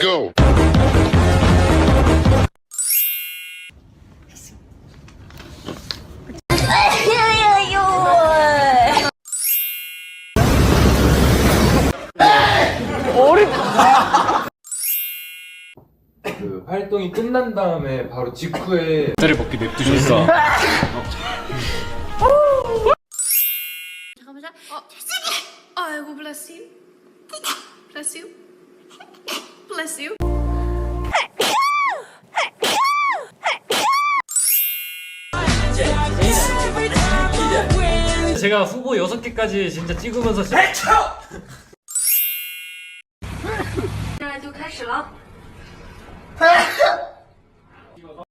go. 그 활동이 끝난 다음에 바로 직후에 를 먹기 냅두셨어. 잠깐만. 아이고 bless you. Bless you. Bless you. 제가 후보 6개까지 진짜 찍으면서 现在就开始了。